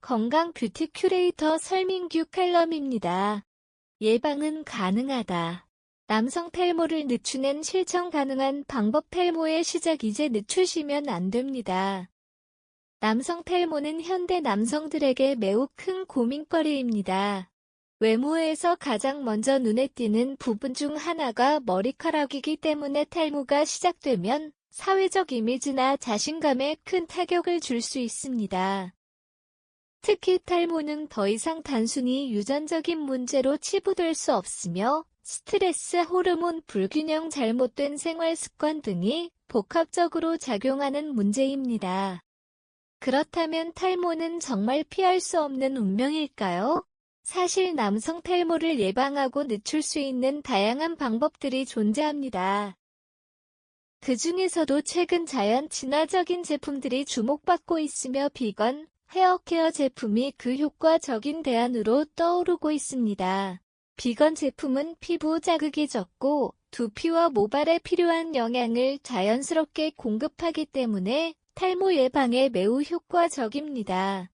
건강 뷰티 큐레이터 설민규 칼럼입니다. 예방은 가능하다. 남성 탈모를 늦추는 실천 가능한 방법. 탈모의 시작 이제 늦추시면 안 됩니다. 남성 탈모는 현대 남성들에게 매우 큰 고민거리입니다. 외모에서 가장 먼저 눈에 띄는 부분 중 하나가 머리카락이기 때문에 탈모가 시작되면 사회적 이미지나 자신감에 큰 타격을 줄 수 있습니다. 특히 탈모는 더 이상 단순히 유전적인 문제로 치부될 수 없으며 스트레스, 호르몬 불균형, 잘못된 생활 습관 등이 복합적으로 작용하는 문제입니다. 그렇다면 탈모는 정말 피할 수 없는 운명일까요? 사실 남성 탈모를 예방하고 늦출 수 있는 다양한 방법들이 존재합니다. 그 중에서도 최근 자연 친화적인 제품들이 주목받고 있으며 비건, 헤어케어 제품이 그 효과적인 대안으로 떠오르고 있습니다. 비건 제품은 피부 자극이 적고 두피와 모발에 필요한 영양을 자연스럽게 공급하기 때문에 탈모 예방에 매우 효과적입니다.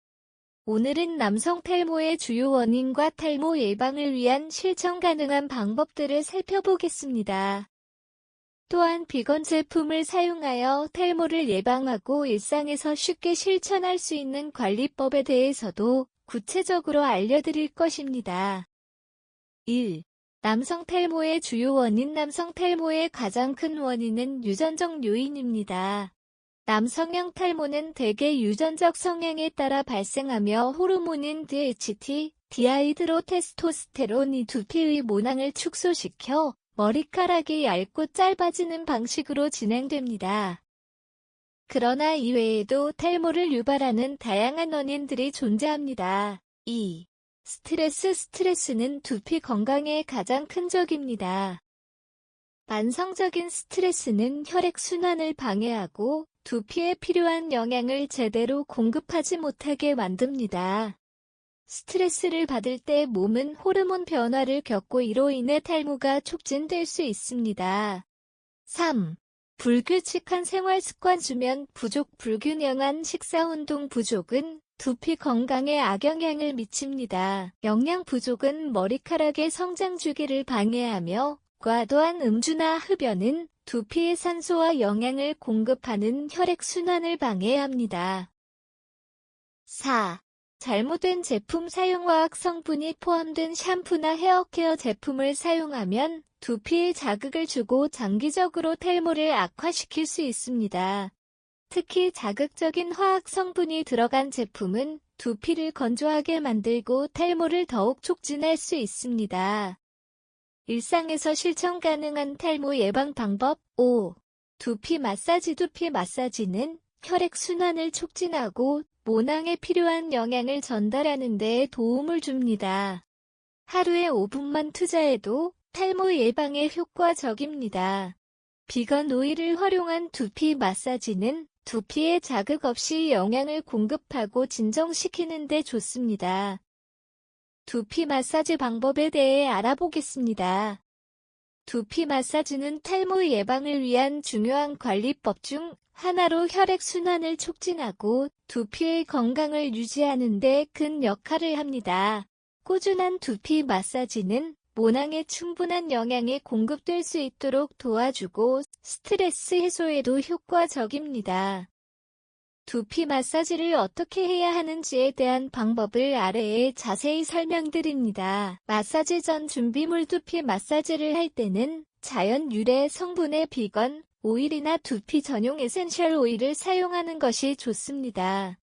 오늘은 남성 탈모의 주요 원인과 탈모 예방을 위한 실천 가능한 방법들을 살펴보겠습니다. 또한 비건 제품을 사용하여 탈모를 예방하고 일상에서 쉽게 실천할 수 있는 관리법에 대해서도 구체적으로 알려드릴 것입니다. 1. 남성 탈모의 주요 원인. 남성 탈모의 가장 큰 원인은 유전적 요인입니다. 남성형 탈모는 대개 유전적 성향에 따라 발생하며 호르몬인 DHT, 디하이드로테스토스테론이 두피의 모낭을 축소시켜 머리카락이 얇고 짧아지는 방식으로 진행됩니다. 그러나 이외에도 탈모를 유발하는 다양한 원인들이 존재합니다. 2. 스트레스는 두피 건강에 가장 큰 적입니다. 만성적인 스트레스는 혈액순환을 방해하고 두피에 필요한 영양을 제대로 공급하지 못하게 만듭니다. 스트레스를 받을 때 몸은 호르몬 변화를 겪고 이로 인해 탈모가 촉진될 수 있습니다. 3. 불규칙한 생활 습관. 수면 부족. 불균형한 식사, 운동 부족은 두피 건강에 악영향을 미칩니다. 영양 부족은 머리카락의 성장 주기를 방해하며 과도한 음주나 흡연은 두피에 산소와 영양을 공급하는 혈액순환을 방해합니다. 4. 잘못된 제품 사용. 화학 성분이 포함된 샴푸나 헤어케어 제품을 사용하면 두피에 자극을 주고 장기적으로 탈모를 악화시킬 수 있습니다. 특히 자극적인 화학 성분이 들어간 제품은 두피를 건조하게 만들고 탈모를 더욱 촉진할 수 있습니다. 일상에서 실천 가능한 탈모 예방 방법. 5. 두피 마사지. 두피 마사지는 혈액순환을 촉진하고 모낭에 필요한 영양을 전달하는 데 도움을 줍니다. 하루에 5분만 투자해도 탈모 예방에 효과적입니다. 비건 오일을 활용한 두피 마사지는 두피에 자극 없이 영양을 공급하고 진정시키는 데 좋습니다. 두피 마사지 방법에 대해 알아보겠습니다. 두피 마사지는 탈모 예방을 위한 중요한 관리법 중 하나로 혈액순환을 촉진하고 두피의 건강을 유지하는 데 큰 역할을 합니다. 꾸준한 두피 마사지는 모낭에 충분한 영양이 공급될 수 있도록 도와주고 스트레스 해소에도 효과적입니다. 두피 마사지를 어떻게 해야 하는지에 대한 방법을 아래에 자세히 설명드립니다. 마사지 전 준비물. 두피 마사지를 할 때는 자연 유래 성분의 비건 오일이나 두피 전용 에센셜 오일을 사용하는 것이 좋습니다.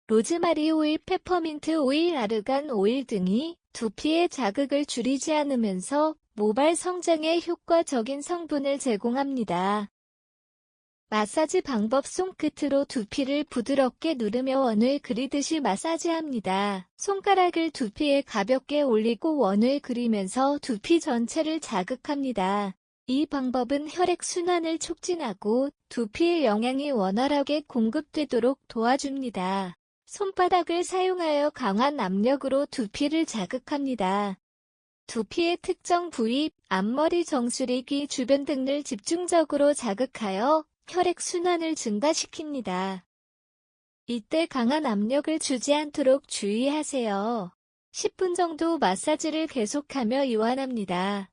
로즈마리 오일, 페퍼민트 오일, 아르간 오일 등이 두피의 자극을 줄이지 않으면서 모발 성장에 효과적인 성분을 제공합니다. 마사지 방법. 손끝으로 두피를 부드럽게 누르며 원을 그리듯이 마사지합니다. 손가락을 두피에 가볍게 올리고 원을 그리면서 두피 전체를 자극합니다. 이 방법은 혈액순환을 촉진하고 두피의 영양이 원활하게 공급되도록 도와줍니다. 손바닥을 사용하여 강한 압력으로 두피를 자극합니다. 두피의 특정 부위, 앞머리, 정수리, 귀 주변 등을 집중적으로 자극하여 혈액순환을 증가시킵니다. 이때 강한 압력을 주지 않도록 주의하세요. 10분 정도 마사지를 계속하며 이완합니다.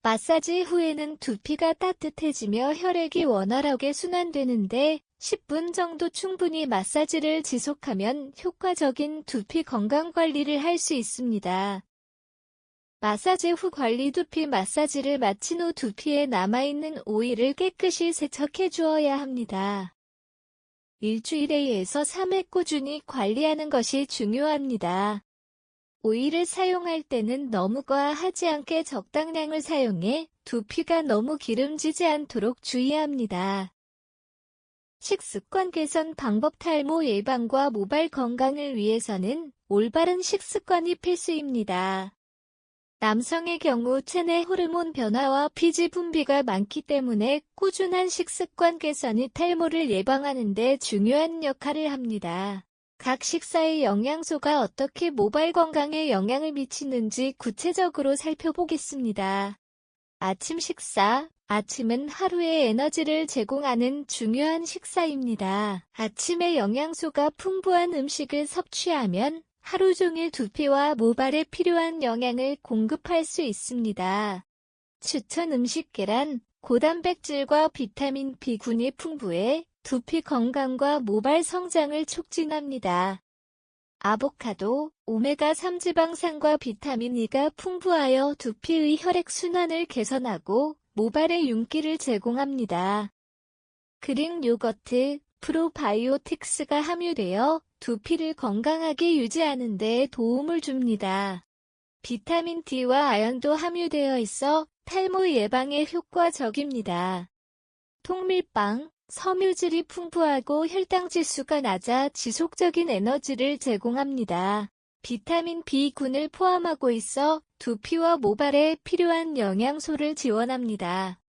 마사지 후에는 두피가 따뜻해지며 혈액이 원활하게 순환되는데 10분 정도 충분히 마사지를 지속하면 효과적인 두피 건강 관리를 할 수 있습니다. 마사지 후 관리. 두피 마사지를 마친 후 두피에 남아있는 오일을 깨끗이 세척해 주어야 합니다. 일주일에 2에서 3회 꾸준히 관리하는 것이 중요합니다. 오일을 사용할 때는 너무 과하지 않게 적당량을 사용해 두피가 너무 기름지지 않도록 주의합니다. 식습관 개선 방법. 탈모 예방과 모발 건강을 위해서는 올바른 식습관이 필수입니다. 남성의 경우 체내 호르몬 변화와 피지 분비가 많기 때문에 꾸준한 식습관 개선이 탈모를 예방하는 데 중요한 역할을 합니다. 각 식사의 영양소가 어떻게 모발 건강에 영향을 미치는지 구체적으로 살펴보겠습니다. 아침 식사. 아침은 하루의 에너지를 제공하는 중요한 식사입니다. 아침에 영양소가 풍부한 음식을 섭취하면 하루 종일 두피와 모발에 필요한 영양을 공급할 수 있습니다. 추천 음식. 계란, 고단백질과 비타민 B군이 풍부해 두피 건강과 모발 성장을 촉진합니다. 아보카도, 오메가3 지방산과 비타민 E가 풍부하여 두피의 혈액순환을 개선하고 모발에 윤기를 제공합니다. 그릭 요거트, 프로바이오틱스가 함유되어 두피를 건강하게 유지하는 데 도움을 줍니다. 비타민 D와 아연도 함유되어 있어 탈모 예방에 효과적입니다. 통밀빵, 섬유질이 풍부하고 혈당 지수가 낮아 지속적인 에너지를 제공합니다. 비타민 B군을 포함하고 있어 두피와 모발에 필요한 영양소를 지원합니다.